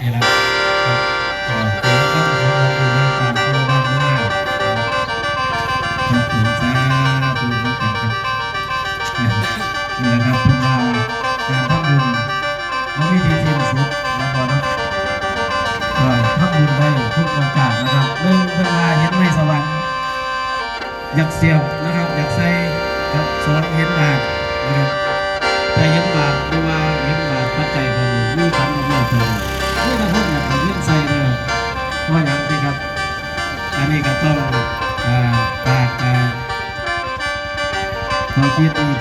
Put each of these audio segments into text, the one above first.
นี่แหละครับตัวก็ของเราอยู่ในการเข้าบ้านมากครับผมสาธุกันครับนี่แหละครับคุณว่าการทำบุญเราไม่ดีที่สุดแล้วก็นะทำบุญได้ทุกโอกาสนะครับเรื่องเวลาเห็นในสวรรค์อยากเสียบนะครับอยากใส่ครับสวรรค์เห็นบาปนะครับแต่เห็นบาปหรือว่าเห็นบาปปัจจัยเพิ่มมีขันธ์มาเพิ่มนี่เราพูดอย่างเรื่องใส่เลยว่าอย่างที่ครับอันนี้ก็ต้องปากพอคิดนี่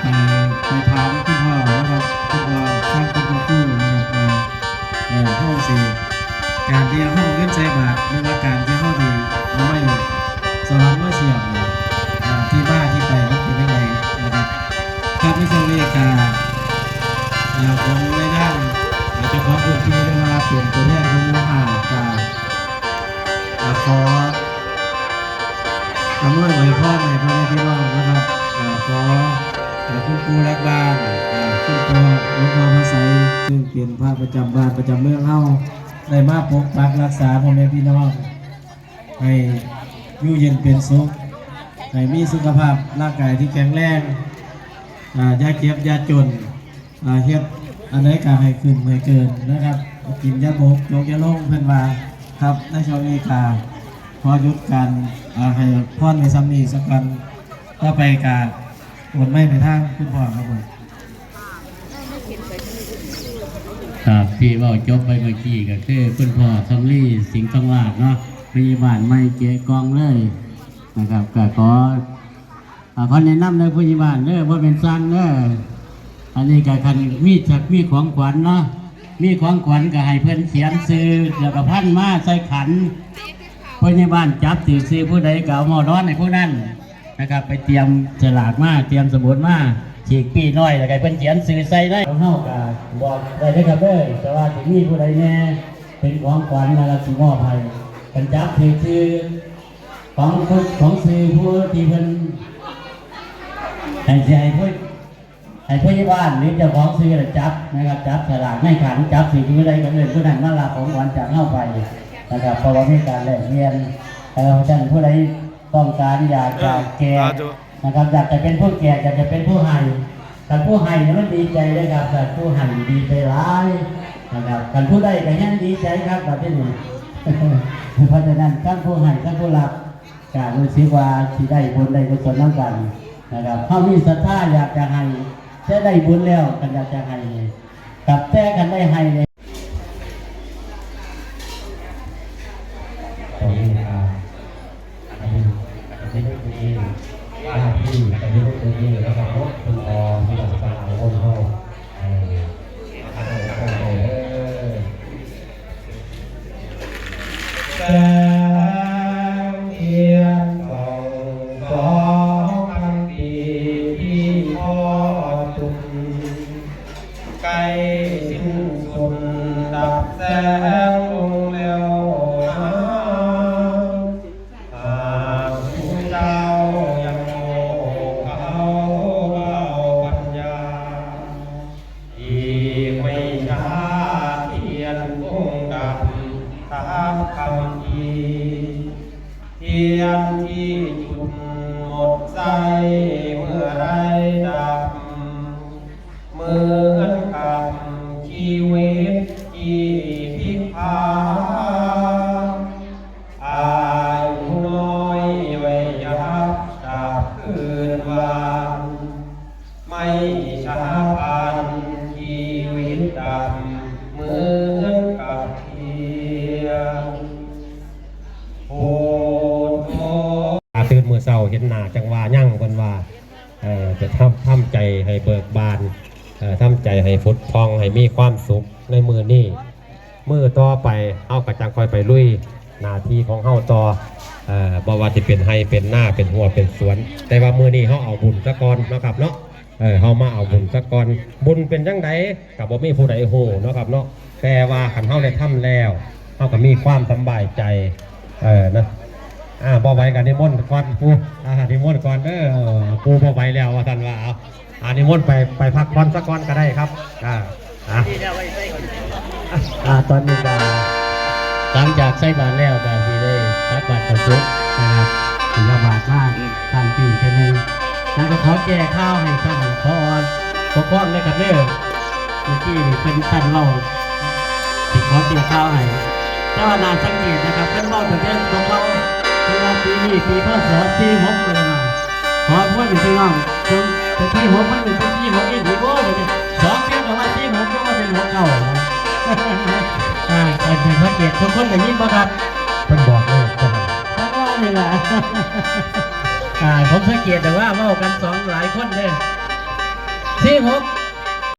ไปถามคุณพ่อนะครับคุณพ่อท่านคุณพ่อคู่นะครับเข้าสิการที่เข้าเงินใส่บาทไม่ว่าการที่เข้าดีไม่สวรรค์ไม่เสียบที่บ้านที่ไปมันเป็นยังไงนะครับการไม่ทรงเรียกผมไม่ได้อาจจะขอพื้นที่ได้มาเปลี่ยนตัวแทนของมูห่างการขออำนวยไว้พ่อในพ่อแม่พี่น้องนะครับขอคุณครูรักบ้านคุณพ่อหลวงพ่อพระไสยซึ่งเป็นพระประจำบ้านประจำเมืองเฮาได้มาปกปักรักษาพ่อแม่พี่น้องให้อยู่เย็นเป็นสุขให้มีสุขภาพร่างกายที่แข็งแรงอย่าเก็บอย่าจนเฮ็ดอันไหนการให้ขึ้นให้เกินนะครับกินยาบกยกยาลงเพื่อนว่าครับในช่วงนี้พอยุดการให้พ่อนในซ้ำนี้สักวันก็ไปการโอนไม่ไปทางคุณพ่อครับผมครับที่ว่าจบไปเมื่อกี้ก็คือคุณพ่อทองลี่สิงห์ทองลาดเนาะพยาบาลไม่เจ๊กองเลยนะครับก็ขอแนะนำในพยาบาลเนี่ยว่าเป็นสร้างเนี่ยอันนี้ก็คันมีของขวัญเนาะมีของขวัญก็ให้เพื่อนเขียนซื้อแล้วก็พันมาใส่ขันพยาบาลจับถือซื้อผู้ใดก็เอาหม้อร้อนในผู้นั้นนะครับไปเตรียมฉลากมาเตรียมสมุดมาฉีกปีน้อยแล้วก็เพื่อนเขียนซื้อใส่ได้เข้ากับบอกได้เลยครับเด้อแต่ว่าที่มีผู้ใดแน่เป็นของขวัญนะครับสิมอบให้กันจับถือซื้อของซื้อผู้ที่เพื่อนให้พยาบาลหรือเจ้าของซื้อจับนะครับจับฉลากให้ขันจับสิ่งที่ใดก็เลยผู้นั้นมารับของขวัญจากเข้าไปนะครับเพราะว่ามีการแลกเปลี่ยนแต่เราท่านผู้ใดต้องการอยากจะแก่นะครับอยากจะเป็นผู้แก่อยากจะเป็นผู้ให้การผู้ให้เนี่ยมันดีใจนะครับแต่ผู้ให้ดีใจร้ายนะครับการผู้ใดก็ยังดีใจครับแบบนี้เพราะฉะนั้นท่านผู้ให้ท่านผู้รับการรู้สึกว่าที่ได้บุญได้กุศลน้ำกันนะครับเขามีศรัทธาอยากจะให้จะได้บุญแล้วกันอยากจะให้กับแต่กันได้ให้เลยแล้วก็รถคุณพ่อที่เราจะเอาคนเข้าแสงเทียนส่อง2,000 ปีที่พ่อจุดใกล้สิ้นสุดดับแสงลงแล้วเทียนที่จุดหมดใจเมื่อไรดับเหมือนกับชีวิตที่พิกพาอายุน้อยไว้ยับจากคืนวันไม่ช้าพันชีวิตดับเหมือนกับเทียนตื่นมือเศร้าเห็นหน้าจังว่ายั่งคนว่าจะทำใจให้เบิกบานทำใจให้ฟุดพองให้มีความสุขในมือนี้มือต่อไปเอากระจังคอยไปลุยหน้าที่ของเฮาต่อบ่ว่าจะเป็นให้เป็นหน้าเป็นหัวเป็นสวนแต่ว่ามือนี้เฮาเอาบุญซะก่อนนะครับเนาะเฮามาเอาบุญซะก่อนบุญเป็นจังไดกับบ่มีผู้ใดฮู้เนาะครับเนาะแต่ว่าคันเฮาได้ทำแล้วเฮาก็มีความสบายใจนะบ่ไหวกันนิมนต์ก่อนปูนิมนต์ก่อนปูบ่ไหวแล้วว่าท่านว่าเอานิมนต์ไปพักผ่อนสักก่อนก็ได้ครับตอนนี้ก็ หลังจากใส่บาตรแล้วก็สิได้ตักบาตรเข้าสุกนะครับถึงจะบาตรมากท่านปีแค่นึงแล้วก็ขอแก้ข้าวให้ท่านขอปกป้องเลยครับเนี่ยเมื่อกี้นี่เป็นท่านเล่าที่ขอแก้ข้าวให้แต่ว่านาสังเกตนะครับเป็นเล่าแต่เรื่องของเราคือว่าปีนี้ปีพศ46เลยนะขอพูดถึงพี่น้องจนแต่ที่6มันเป็นที่6อีกทีโบ้เลย2 ปีแต่ว่าที่6ก็ว่าเป็น6เก่าเป็นพระเกียรติทุกคนได้ยินบ่ครับ เพิ่นบอกเลยว่า ทั้งว่านี่แหละผมสังเกตแต่ว่าเว้ากัน2หลายคนเลย46